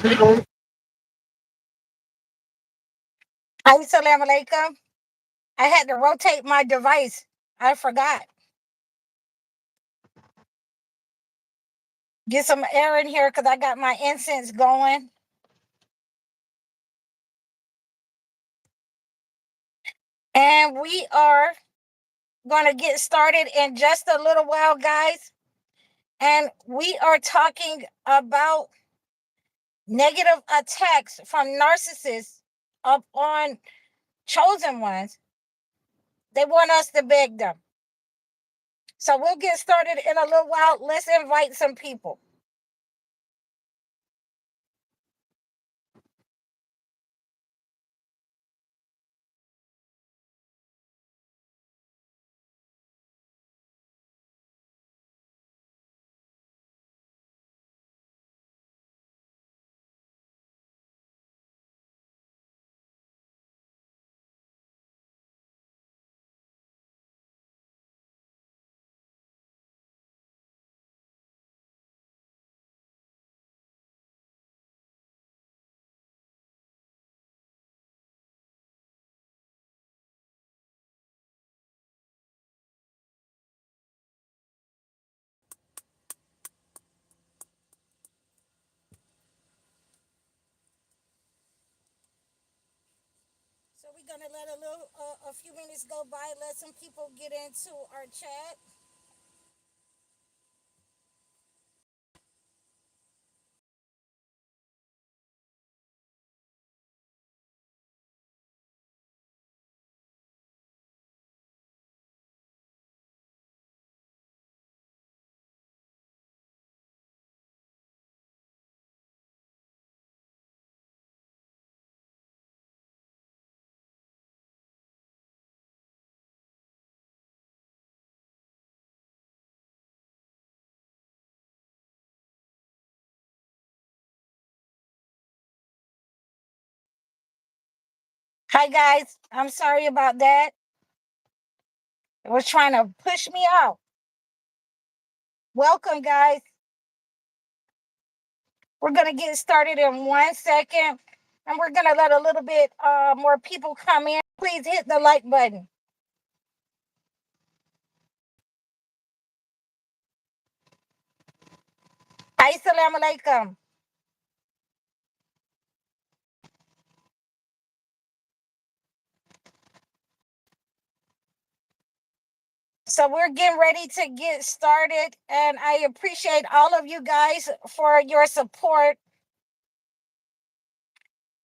Assalamu alaikum. I had to rotate my device. I forgot. Get some air in here because I got my incense going. And we are going to get started in just a little while, guys. And we are talking about negative attacks from narcissists upon chosen ones. They want us to beg them. So we'll get started in a little while. Let's invite some people. So we're gonna let a few minutes go by, let some people get into our chat. Hi guys, I'm sorry about that. It was trying to push me out. Welcome guys. We're gonna get started in 1 second, and we're gonna let a little bit more people come in. Please hit the like button. Assalamu alaikum. So we're getting ready to get started, and I appreciate all of you guys for your support.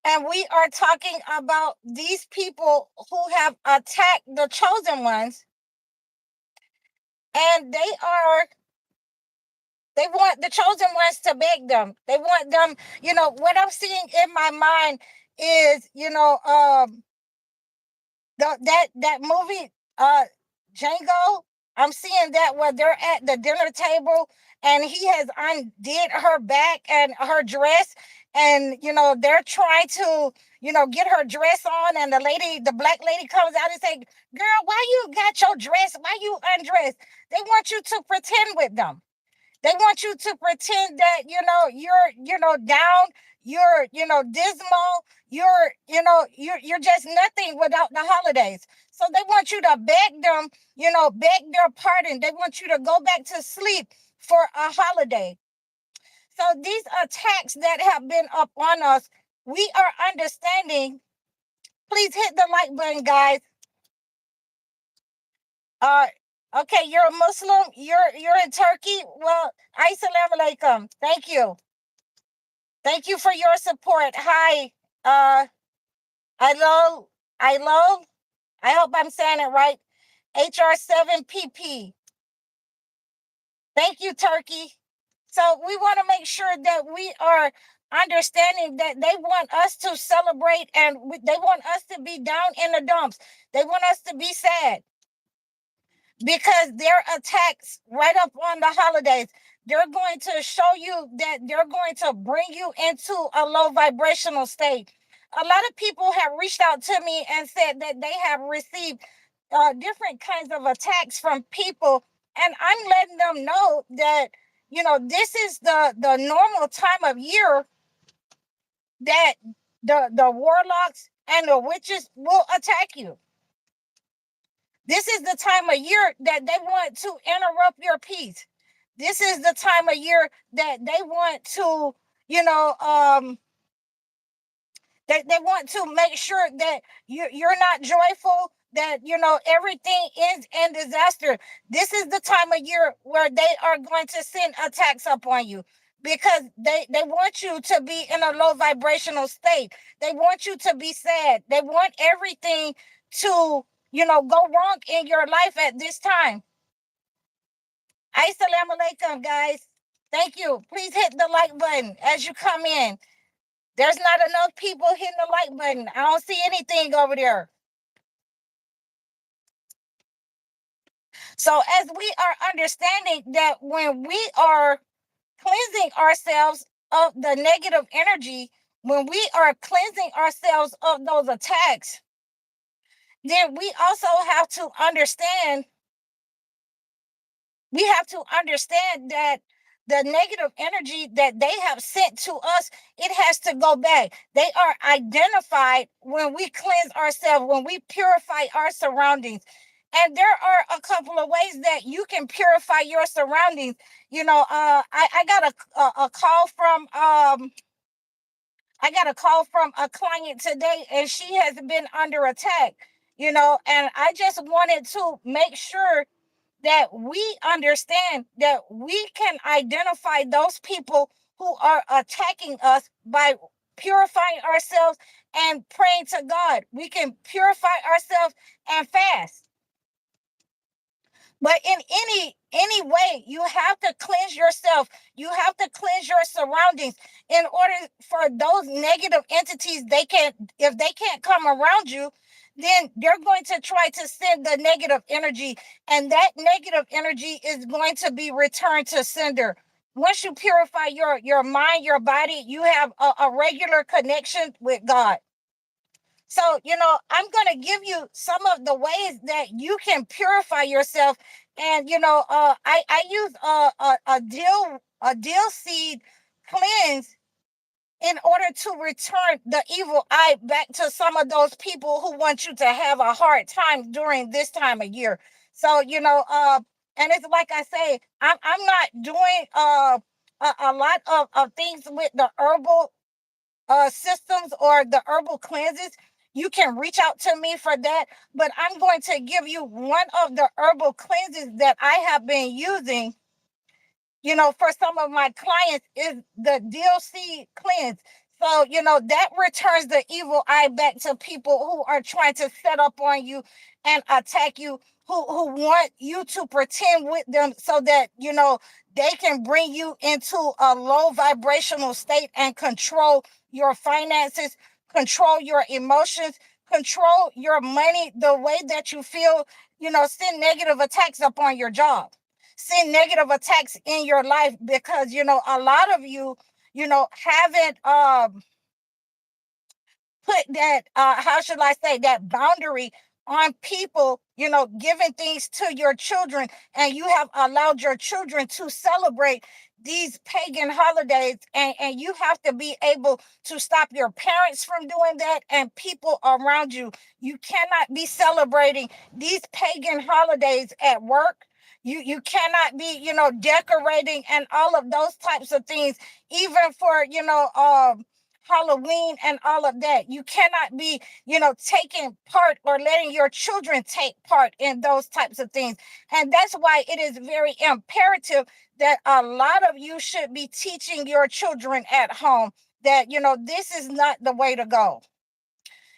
And we are talking about these people who have attacked the chosen ones, and they want the chosen ones to beg them. They want them, what I'm seeing in my mind is, that movie, Django. I'm seeing that where they're at the dinner table and he has undid her back and her dress, and they're trying to get her dress on, and the black lady comes out and say, "Girl, why you got your dress? Why you undressed?" They want you to pretend with them. They want you to pretend that you're down, you're dismal, you're just nothing without the holidays. So they want you to beg them, beg their pardon. They want you to go back to sleep for a holiday. So these attacks that have been up on us, we are understanding. Please hit the like button, guys. Uh, okay, you're a Muslim. You're in Turkey. Well, assalamu alaikum. Thank you. Thank you for your support. Hi, Ilo, Ilo. I hope I'm saying it right. HR7PP. Thank you, Turkey. So we want to make sure that we are understanding that they want us to celebrate, and they want us to be down in the dumps. They want us to be sad, because their attacks right up on the holidays, they're going to show you that they're going to bring you into a low vibrational state. A lot of people have reached out to me and said that they have received different kinds of attacks from people, and I'm letting them know that this is the normal time of year that the warlocks and the witches will attack you. This is the time of year that they want to interrupt your peace. This is the time of year that they want to, you know, they want to make sure that you're not joyful, that everything ends in disaster. This is the time of year where they are going to send attacks up on you, because they want you to be in a low vibrational state. They want you to be sad. They want everything to go wrong in your life at this time. Assalamu alaikum, guys. Thank you. Please hit the like button as you come in. There's not enough people hitting the like button. I don't see anything over there. So as we are understanding that when we are cleansing ourselves of the negative energy, when we are cleansing ourselves of those attacks, then we also have to understand that the negative energy that they have sent to us, it has to go back. They are identified when we cleanse ourselves, when we purify our surroundings. And there are a couple of ways that you can purify your surroundings. I got a call from a client today, and she has been under attack. And I just wanted to make sure that we understand that we can identify those people who are attacking us by purifying ourselves and praying to God. We can purify ourselves and fast. But in any way, you have to cleanse yourself. You have to cleanse your surroundings in order for those negative entities, if they can't come around you, then they're going to try to send the negative energy, and that negative energy is going to be returned to sender. Once you purify your mind, your body, you have a regular connection with God. So, I'm going to give you some of the ways that you can purify yourself. And, I use a dill seed cleanse in order to return the evil eye back to some of those people who want you to have a hard time during this time of year. So, and it's like I say, I'm not doing a lot of things with the herbal systems or the herbal cleanses. You can reach out to me for that, but I'm going to give you one of the herbal cleanses that I have been using, for some of my clients, is the DLC cleanse. So, that returns the evil eye back to people who are trying to set up on you and attack you, who want you to pretend with them so that, they can bring you into a low vibrational state and control your finances, control your emotions, control your money the way that you feel, send negative attacks upon your job, send negative attacks in your life, because a lot of you haven't put that how should I say, that boundary on people, giving things to your children, and you have allowed your children to celebrate these pagan holidays, and you have to be able to stop your parents from doing that and people around you. You cannot be celebrating these pagan holidays at work. You cannot be, decorating and all of those types of things, even for, Halloween and all of that. You cannot be, taking part or letting your children take part in those types of things. And that's why it is very imperative that a lot of you should be teaching your children at home that, this is not the way to go.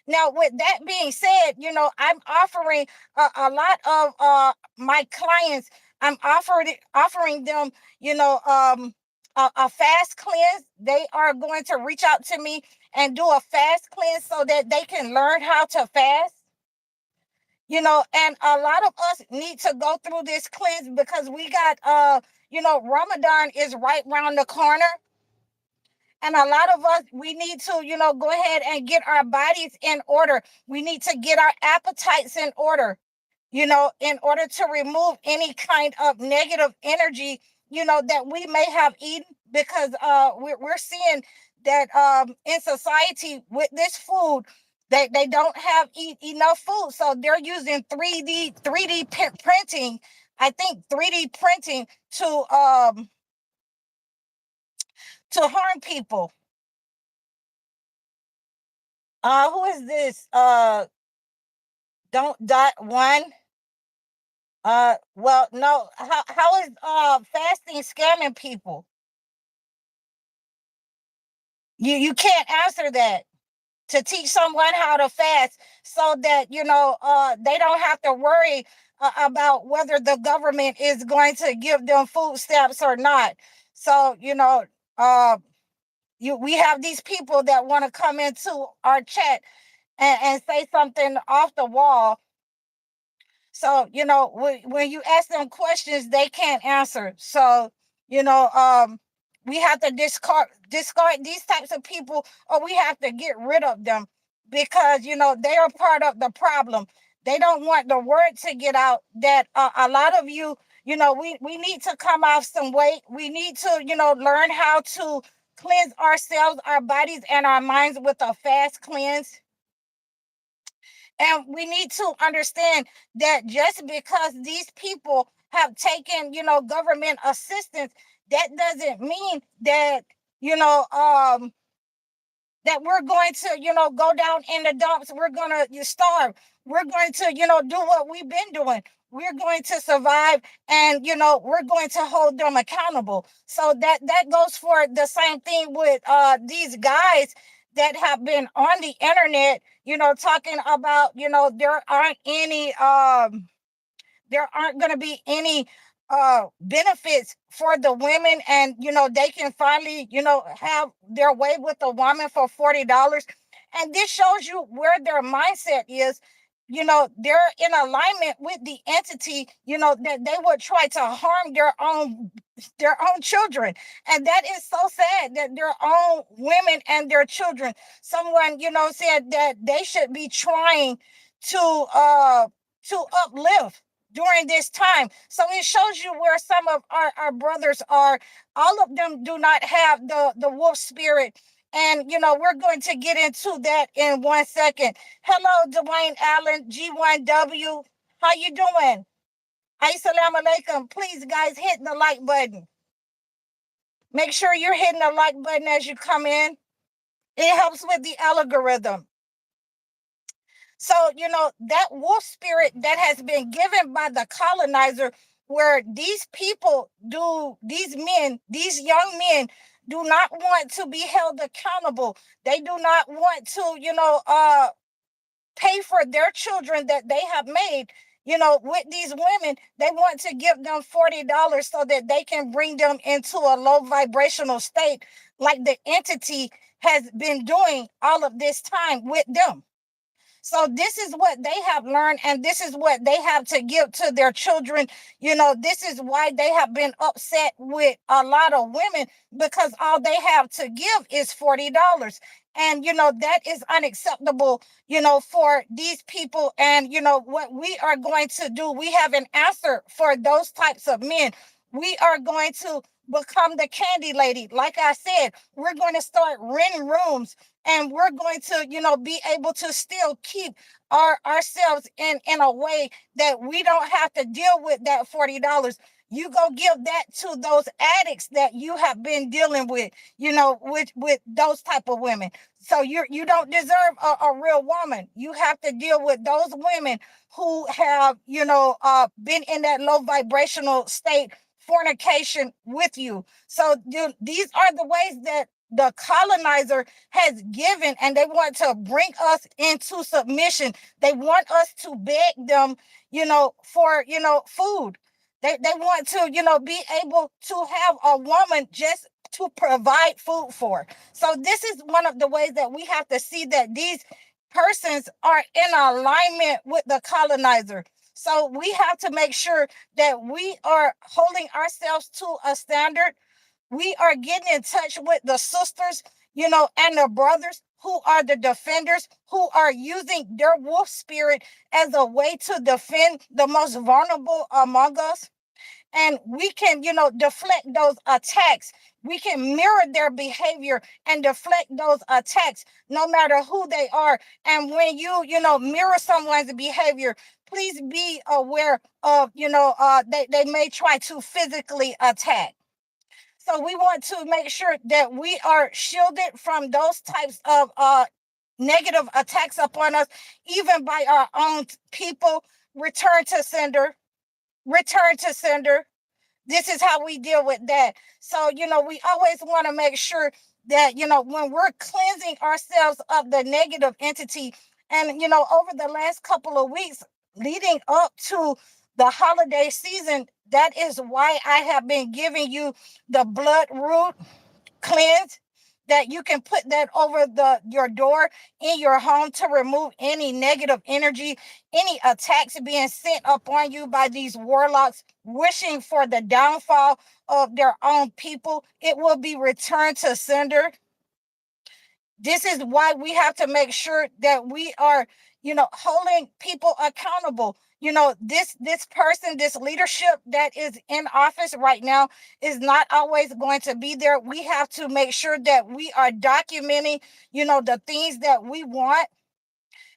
Now, with that being said, I'm offering a lot of my clients, I'm offering them, a fast cleanse. They are going to reach out to me and do a fast cleanse so that they can learn how to fast. And a lot of us need to go through this cleanse because we got, Ramadan is right around the corner. And a lot of us, we need to, go ahead and get our bodies in order. We need to get our appetites in order, in order to remove any kind of negative energy, that we may have eaten, because we're seeing that in society with this food, they don't have enough food, so they're using 3D printing. I think 3D printing to harm people. Who is this? Don't dot one. Well, no. How is fasting scamming people? You can't answer that. To teach someone how to fast so that they don't have to worry about whether the government is going to give them food stamps or not. So we have these people that want to come into our chat and say something off the wall. So when you ask them questions, they can't answer. So we have to discard these types of people, or we have to get rid of them, because they are part of the problem. They don't want the word to get out that a lot of you, we need to come off some weight. We need to learn how to cleanse ourselves, our bodies, and our minds with a fast cleanse. And we need to understand that just because these people have taken, government assistance, that doesn't mean that, that we're going to, go down in the dumps. We're going to starve. We're going to, do what we've been doing. We're going to survive, and, we're going to hold them accountable. So that goes for the same thing with these guys that have been on the internet, talking about, there aren't going to be any benefits for the women, and they can finally have their way with a woman for $40. And this shows you where their mindset is. They're in alignment with the entity, that they would try to harm their own children. And that is so sad, that their own women and their children. Someone said that they should be trying to uplift during this time. So it shows you where some of our brothers are. All of them do not have the wolf spirit. And, we're going to get into that in 1 second. Hello, Dwayne Allen, G1W. How you doing? Assalamu alaikum. Please, guys, hit the like button. Make sure you're hitting the like button as you come in. It helps with the algorithm. So, that wolf spirit that has been given by the colonizer, where these people these young men do not want to be held accountable. They do not want to, pay for their children that they have made. With these women, they want to give them $40 so that they can bring them into a low vibrational state, like the entity has been doing all of this time with them. So this is what they have learned, and this is what they have to give to their children. This is why they have been upset with a lot of women, because all they have to give is $40. And, that is unacceptable, for these people. And, what we are going to do, we have an answer for those types of men. We are going to become the candy lady. Like I said, we're going to start renting rooms, and we're going to, be able to still keep ourselves in a way that we don't have to deal with that $40. You go give that to those addicts that you have been dealing with, with those type of women. So you don't deserve a real woman. You have to deal with those women who have, been in that low vibrational state, fornication with you. So these are the ways that the colonizer has given, and they want to bring us into submission. They want us to beg them, for, food. They want to, be able to have a woman just to provide food for. So this is one of the ways that we have to see that these persons are in alignment with the colonizer. So we have to make sure that we are holding ourselves to a standard. We are getting in touch with the sisters, and the brothers who are the defenders, who are using their wolf spirit as a way to defend the most vulnerable among us. and we can, deflect those attacks. We can mirror their behavior and deflect those attacks, no matter who they are. And when you mirror someone's behavior, please be aware of, they may try to physically attack. So we want to make sure that we are shielded from those types of negative attacks upon us, even by our own people. Return to sender, return to sender. This is how we deal with that. So, we always want to make sure that, when we're cleansing ourselves of the negative entity, and, over the last couple of weeks leading up to the holiday season, that is why I have been giving you the blood root cleanse, that you can put that over your door in your home to remove any negative energy, any attacks being sent upon you by these warlocks wishing for the downfall of their own people. It will be returned to sender. This is why we have to make sure that we are, holding people accountable. This person, this leadership that is in office right now is not always going to be there. We have to make sure that we are documenting, the things that we want,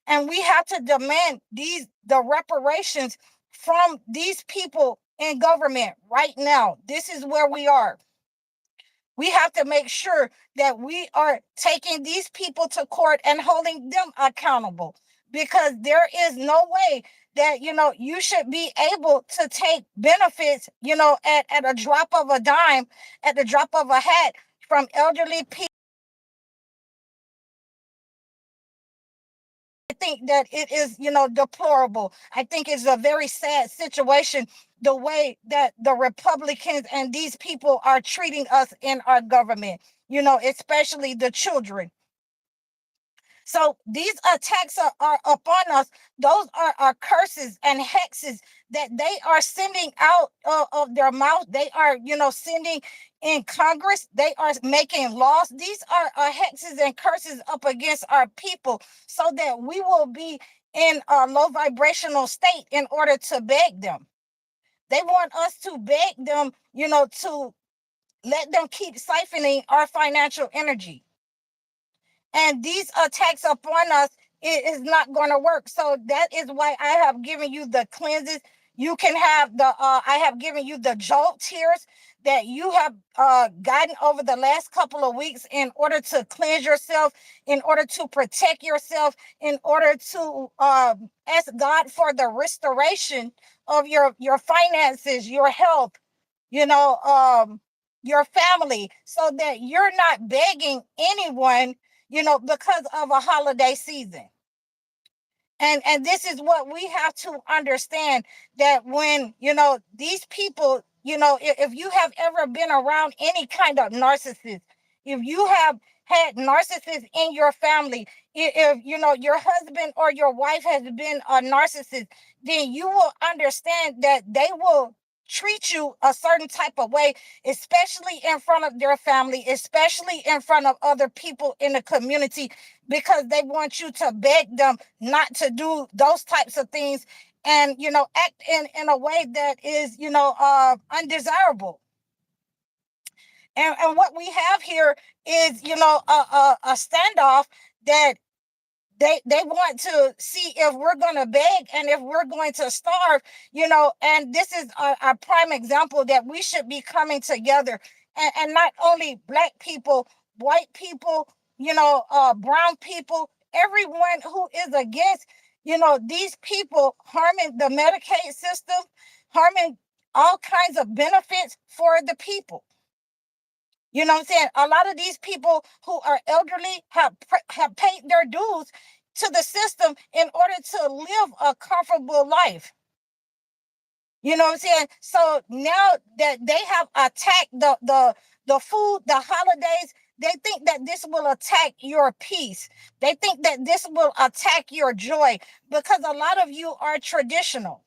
and we have to demand the reparations from these people in government right now. This is where we are. We have to make sure that we are taking these people to court and holding them accountable, because there is no way that, you should be able to take benefits, at a drop of a dime, at the drop of a hat, from elderly people. I think that it is, deplorable. I think it's a very sad situation, the way that the Republicans and these people are treating us in our government, especially the children. So these attacks are upon us. Those are our curses and hexes that they are sending out of their mouth. They are, sending in Congress. They are making laws. These are hexes and curses up against our people, so that we will be in a low vibrational state in order to beg them. They want us to beg them, to let them keep siphoning our financial energy. And these attacks upon us, it is not going to work. So that is why I have given you the cleanses. You can have I have given you the jolt tears that you have gotten over the last couple of weeks, in order to cleanse yourself, in order to protect yourself, in order to ask God for the restoration of your finances, your health, you know, your family, so that you're not begging anyone, because of a holiday season. And this is what we have to understand, that when, these people, if you have ever been around any kind of narcissist, if you have had narcissists in your family, if your husband or your wife has been a narcissist, then you will understand that they will treat you a certain type of way, especially in front of their family, especially in front of other people in the community, because they want you to beg them not to do those types of things, and act in a way that is undesirable. And what we have here is a standoff, that they want to see if we're going to beg and if we're going to starve, and this is a prime example that we should be coming together, and not only Black people, white people, brown people, everyone who is against, these people harming the Medicaid system, harming all kinds of benefits for the people. You know what I'm saying? A lot of these people who are elderly have paid their dues to the system in order to live a comfortable life. You know what I'm saying? So now that they have attacked the food, the holidays, they think that this will attack your peace. They think that this will attack your joy, because a lot of you are traditional.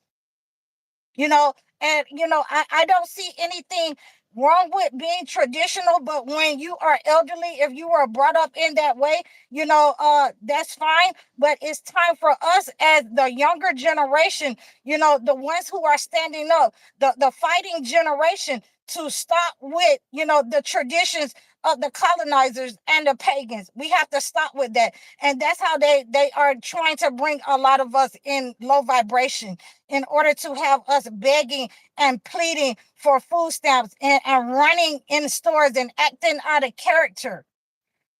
And I don't see anything wrong with being traditional, but when you are elderly, if you were brought up in that way, that's fine. But it's time for us as the younger generation, the ones who are standing up, the fighting generation, to stop with, the traditions of the colonizers and the pagans. We have to stop with that. And that's how they are trying to bring a lot of us in low vibration, in order to have us begging and pleading for food stamps, and running in stores and acting out of character.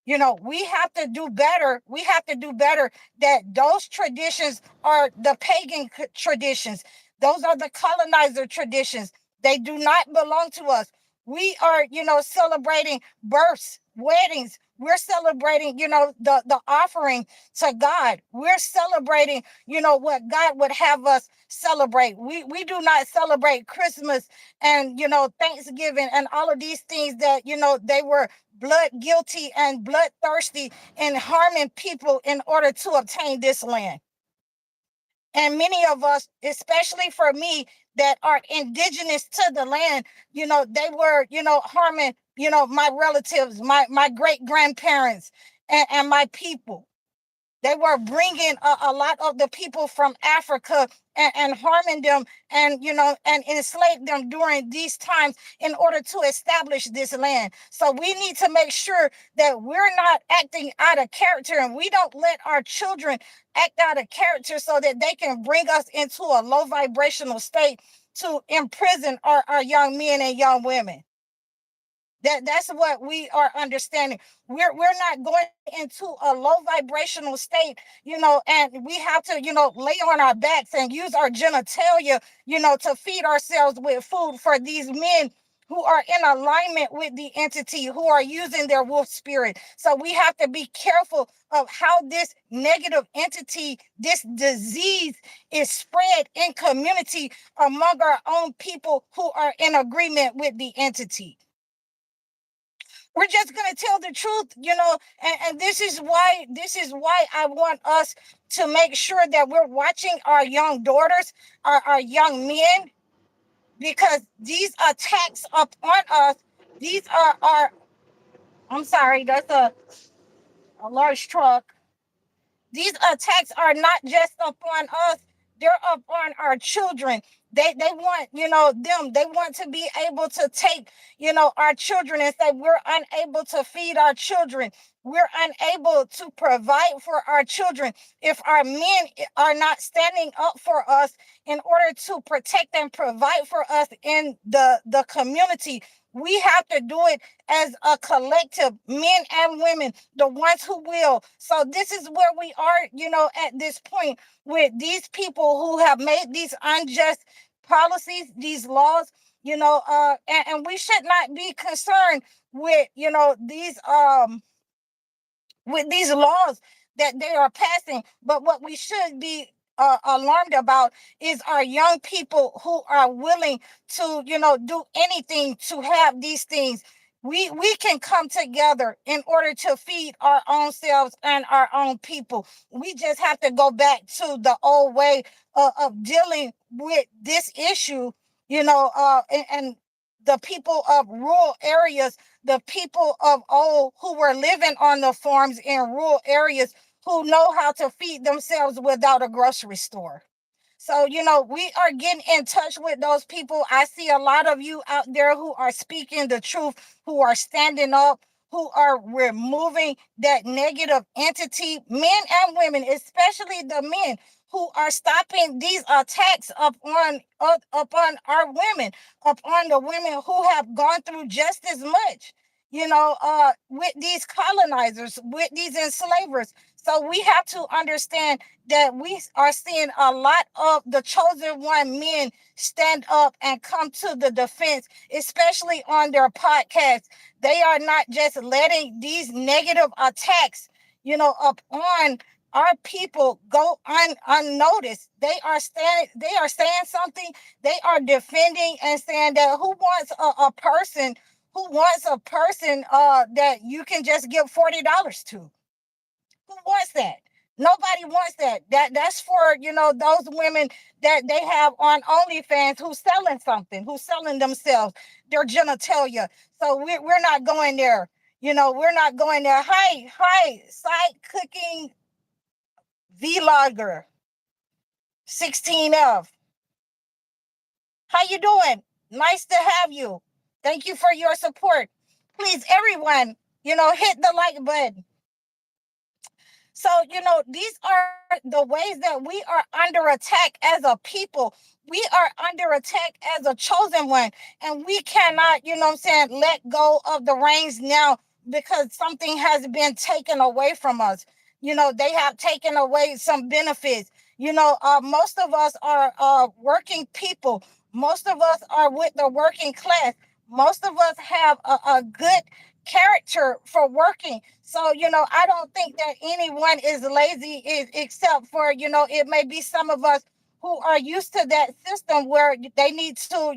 We have to do better. We have to do better. That those traditions are the pagan traditions. Those are the colonizer traditions. They do not belong to us. We are, celebrating births, weddings. We're celebrating, the offering to God. We're celebrating, what God would have us celebrate. We do not celebrate Christmas and, Thanksgiving and all of these things that, they were blood guilty and bloodthirsty and harming people in order to obtain this land. And many of us, especially for me, that are indigenous to the land, they were, harming, my relatives, my great grandparents, and my people. They were bringing a lot of the people from Africa, and harming them, and and enslaved them during these times in order to establish this land. So we need to make sure that we're not acting out of character, and we don't let our children act out of character so that they can bring us into a low vibrational state to imprison our young men and young women. That's what we are understanding. We're not going into a low vibrational state, and we have to, lay on our backs and use our genitalia, to feed ourselves with food for these men who are in alignment with the entity, who are using their wolf spirit. So we have to be careful of how this negative entity, this disease, is spread in community among our own people who are in agreement with the entity. We're just going to tell the truth, and this is why I want us to make sure that we're watching our young daughters, our young men, because these attacks up on us, these are I'm sorry, that's a large truck. These attacks are not just upon us, they're upon our children. They want, they want to be able to take, our children and say, we're unable to feed our children. We're unable to provide for our children if our men are not standing up for us in order to protect and provide for us in the community. We have to do it as a collective, men and women, the ones who will. So this is where we are, at this point, with these people who have made these unjust policies, these laws, and we should not be concerned with, these laws that they are passing. But what we should be alarmed about is our young people who are willing to, do anything to have these things. We can come together in order to feed our own selves and our own people. We just have to go back to the old way of dealing with this issue, and the people of rural areas, the people of old who were living on the farms in rural areas, who know how to feed themselves without a grocery store. So, we are getting in touch with those people. I see a lot of you out there who are speaking the truth, who are standing up, who are removing that negative entity, men and women, especially the men who are stopping these attacks upon our women, upon the women who have gone through just as much, with these colonizers, with these enslavers. So we have to understand that we are seeing a lot of the chosen one men stand up and come to the defense, especially on their podcasts. They are not just letting these negative attacks, upon our people go unnoticed. They are saying something. They are defending and saying that who wants a person that you can just give $40 to? Who wants that? Nobody wants that. That's for, those women that they have on OnlyFans who's selling something, who's selling themselves, their genitalia. So we're not going there. We're not going there. Hi, side cooking vlogger 16F. How you doing? Nice to have you. Thank you for your support. Please, everyone, hit the like button. So, these are the ways that we are under attack as a people. We are under attack as a chosen one. And we cannot, let go of the reins now because something has been taken away from us. They have taken away some benefits. Most of us are working people. Most of us are with the working class. Most of us have a good character for working. So, I don't think that anyone is lazy, except for, it may be some of us who are used to that system where they need to,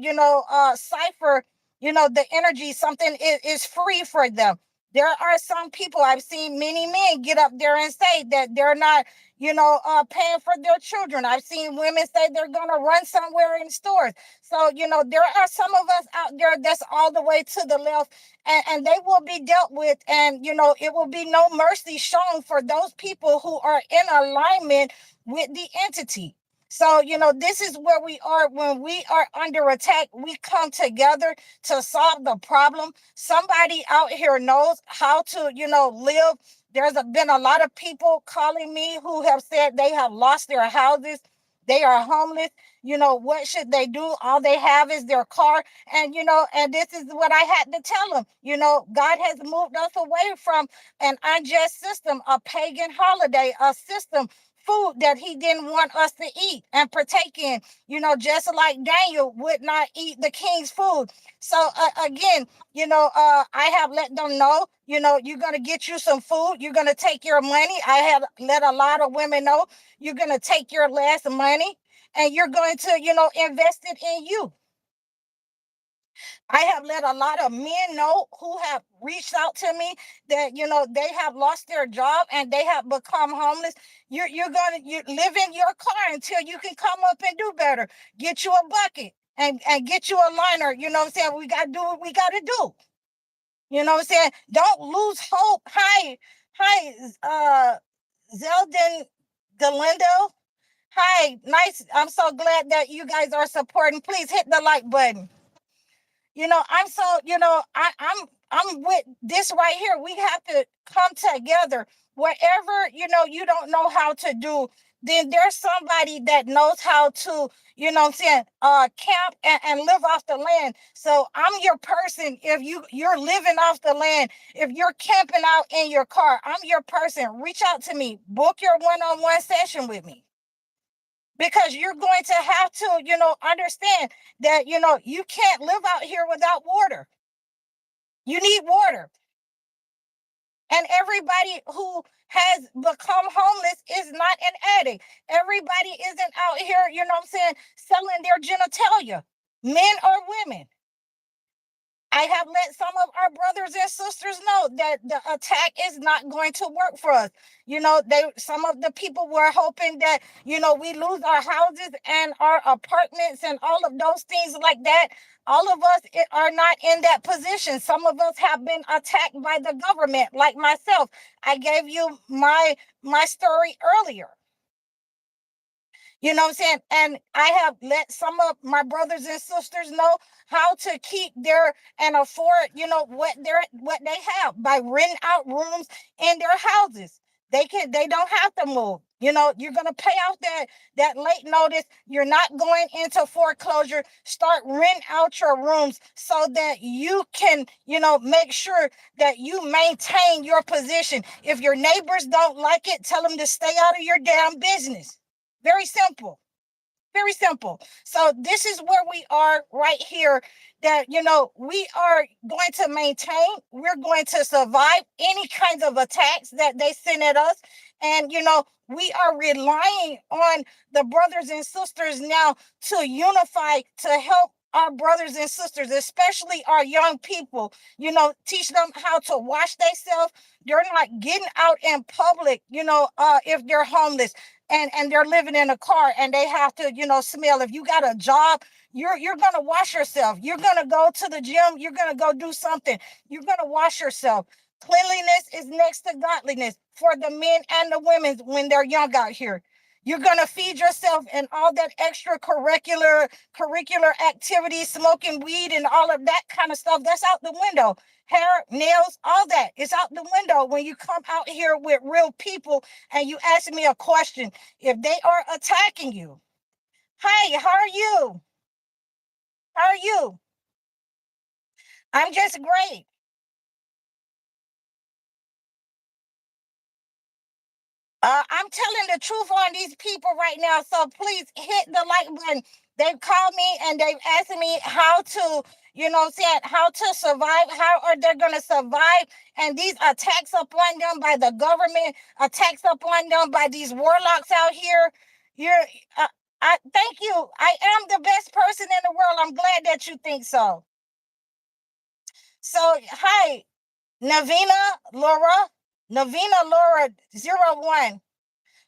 cipher, the energy, something is free for them. There are some people, I've seen many men get up there and say that they're not, paying for their children. I've seen women say they're going to run somewhere in stores. So, there are some of us out there that's all the way to the left, and they will be dealt with. And, it will be no mercy shown for those people who are in alignment with the entity. So, this is where we are when we are under attack. We come together to solve the problem. Somebody out here knows how to, live. There's been a lot of people calling me who have said they have lost their houses. They are homeless. What should they do? All they have is their car. And, and this is what I had to tell them. God has moved us away from an unjust system, a pagan holiday, a system, food that he didn't want us to eat and partake in, just like Daniel would not eat the king's food. So again, I have let them know, you're going to get you some food. You're going to take your money. I have let a lot of women know you're going to take your last money and you're going to, invest it in you. I have let a lot of men know who have reached out to me that, they have lost their job and they have become homeless. You're going to live in your car until you can come up and do better. Get you a bucket and get you a liner. You know what I'm saying? We got to do what we got to do. You know what I'm saying? Don't lose hope. Hi, Zeldin Galindo. Hi, nice. I'm so glad that you guys are supporting. Please hit the like button. I'm so, I'm with this right here. We have to come together. Wherever, you don't know how to do, then there's somebody that knows how to, camp and live off the land. So I'm your person. If you're living off the land, if you're camping out in your car, I'm your person. Reach out to me. Book your one-on-one session with me. Because you're going to have to, understand that, you can't live out here without water. You need water. And everybody who has become homeless is not an addict. Everybody isn't out here, selling their genitalia, men or women. I have let some of our brothers and sisters know that the attack is not going to work for us. Some of the people were hoping that, we lose our houses and our apartments and all of those things like that. All of us are not in that position. Some of us have been attacked by the government, like myself. I gave you my story earlier. You know what I'm saying? And I have let some of my brothers and sisters know how to keep their and afford, what they have by renting out rooms in their houses. They don't have to move. You're gonna pay off that late notice. You're not going into foreclosure. Start renting out your rooms so that you can, make sure that you maintain your position. If your neighbors don't like it, tell them to stay out of your damn business. Very simple. Very simple. So this is where we are right here, that, we are going to maintain, we're going to survive any kinds of attacks that they send at us. And, we are relying on the brothers and sisters now to unify, to help our brothers and sisters, especially our young people, teach them how to wash themselves. They're not getting out in public, if they're homeless and they're living in a car and they have to, smell. If you got a job, you're gonna wash yourself. You're gonna go to the gym, you're gonna go do something. You're gonna wash yourself. Cleanliness is next to godliness for the men and the women when they're young out here. You're gonna feed yourself and all that curricular activities, smoking weed and all of that kind of stuff. That's out the window. Hair, nails, all that is out the window when you come out here with real people and you ask me a question. If they are attacking you, hi, how are you? How are you? I'm just great. I'm telling the truth on these people right now. So please hit the like button. They've called me and they've asked me how to, said how to survive. How are they going to survive? And these attacks upon them by the government, attacks upon them by these warlocks out here. You're, uh, I thank you. I am the best person in the world. I'm glad that you think so. So, hi, Navina Laura, Navina Laura 01.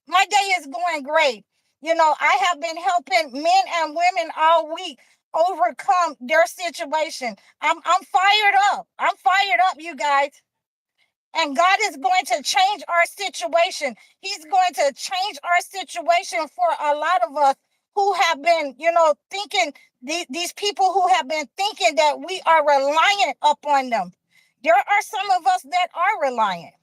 My day is going great. I have been helping men and women all week overcome their situation. I'm fired up. I'm fired up, you guys. And God is going to change our situation. He's going to change our situation for a lot of us who have been, thinking, these people who have been thinking that we are reliant upon them. There are some of us that are reliant.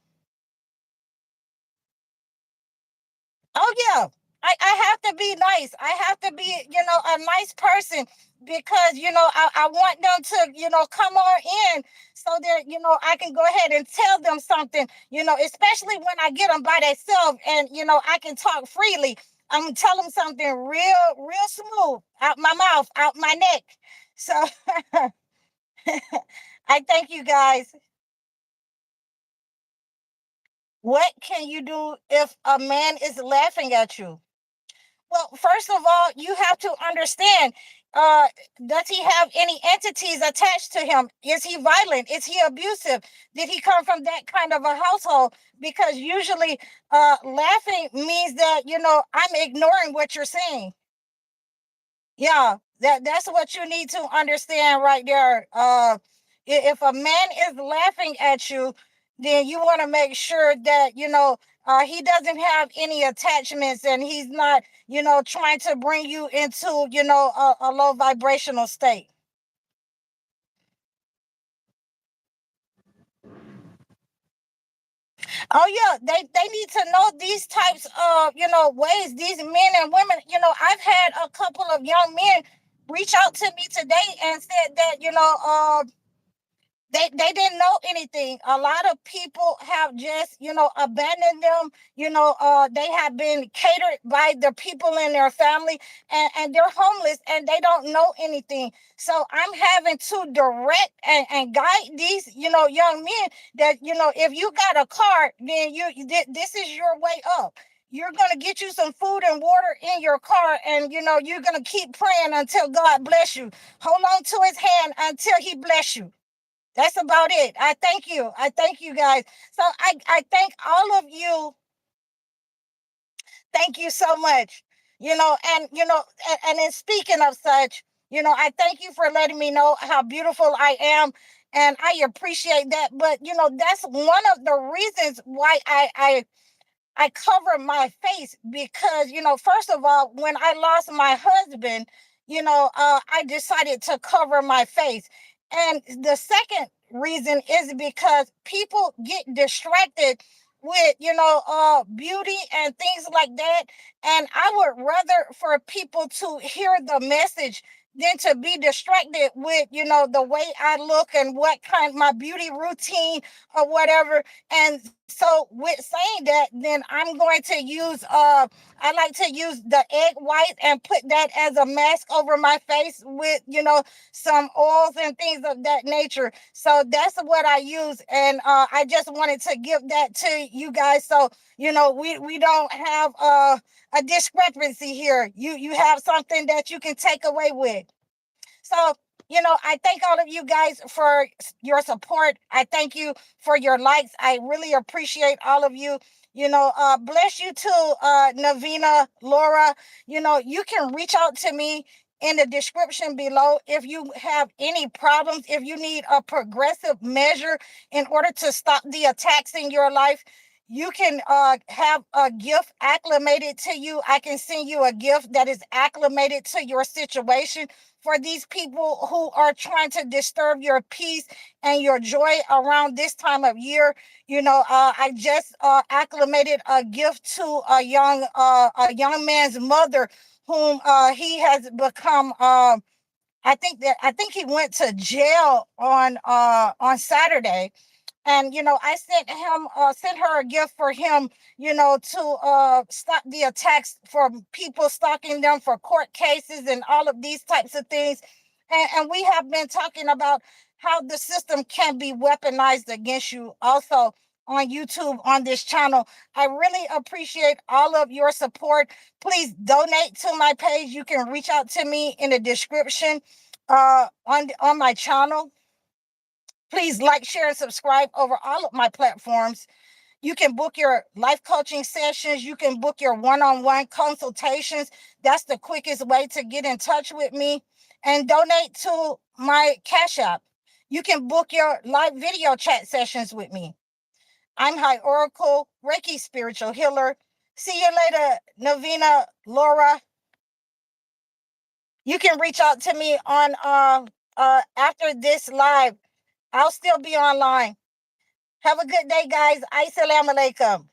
Oh yeah. I have to be nice. I have to be, a nice person because, I want them to, come on in so that, I can go ahead and tell them something, especially when I get them by themselves and, I can talk freely. I'm gonna tell them something real smooth out my mouth, out my neck. So I thank you guys. What can you do if a man is laughing at you? Well, first of all, you have to understand, uh, does he have any entities attached to him? Is he violent? Is he abusive? Did he come from that kind of a household? Because usually laughing means that, I'm ignoring what you're saying. Yeah, that's what you need to understand right there. If a man is laughing at you, then you want to make sure that he doesn't have any attachments and he's not trying to bring you into a low vibrational state. Oh yeah, they need to know these types of ways. These men and women, I've had a couple of young men reach out to me today and said that they didn't know anything. A lot of people have just abandoned them. They have been catered by the people in their family, and they're homeless and they don't know anything. So I'm having to direct and guide these young men that if you got a car, then this is your way up. You're going to get you some food and water in your car, and you're going to keep praying until God bless you. Hold on to his hand until he bless you. That's about it. I thank you. I thank you guys. So I thank all of you. Thank you so much. And in speaking of such, I thank you for letting me know how beautiful I am. And I appreciate that. But that's one of the reasons why I cover my face because, first of all, when I lost my husband, I decided to cover my face. And the second reason is because people get distracted with, beauty and things like that. And I would rather for people to hear the message than to be distracted with, the way I look and what kind my beauty routine or whatever. And so with saying that, then I'm going to use I like to use the egg white and put that as a mask over my face with some oils and things of that nature. So that's what I use, and I just wanted to give that to you guys so we don't have a discrepancy here. You have something that you can take away with. So, I thank all of you guys for your support. I thank you for your likes. I really appreciate all of you. Bless you too, Navina, Laura. You can reach out to me in the description below if you have any problems, if you need a progressive measure in order to stop the attacks in your life. You can have a gift acclimated to you. I can send you a gift that is acclimated to your situation for these people who are trying to disturb your peace and your joy around this time of year. I just acclimated a gift to a young man's mother, whom he has become. I think he went to jail on Saturday, and I sent her a gift for him, to stop the attacks for people stalking them for court cases and all of these types of things. And we have been talking about how the system can be weaponized against you also on YouTube, on this channel. I really appreciate all of your support. Please donate to my page. You can reach out to me in the description on my channel. Please like, share, and subscribe over all of my platforms. You can book your life coaching sessions. You can book your one-on-one consultations. That's the quickest way to get in touch with me. And donate to my Cash App. You can book your live video chat sessions with me. I'm High Oracle, Reiki Spiritual Healer. See you later, Navina, Laura. You can reach out to me on after this live. I'll still be online. Have a good day, guys. Assalamu alaikum.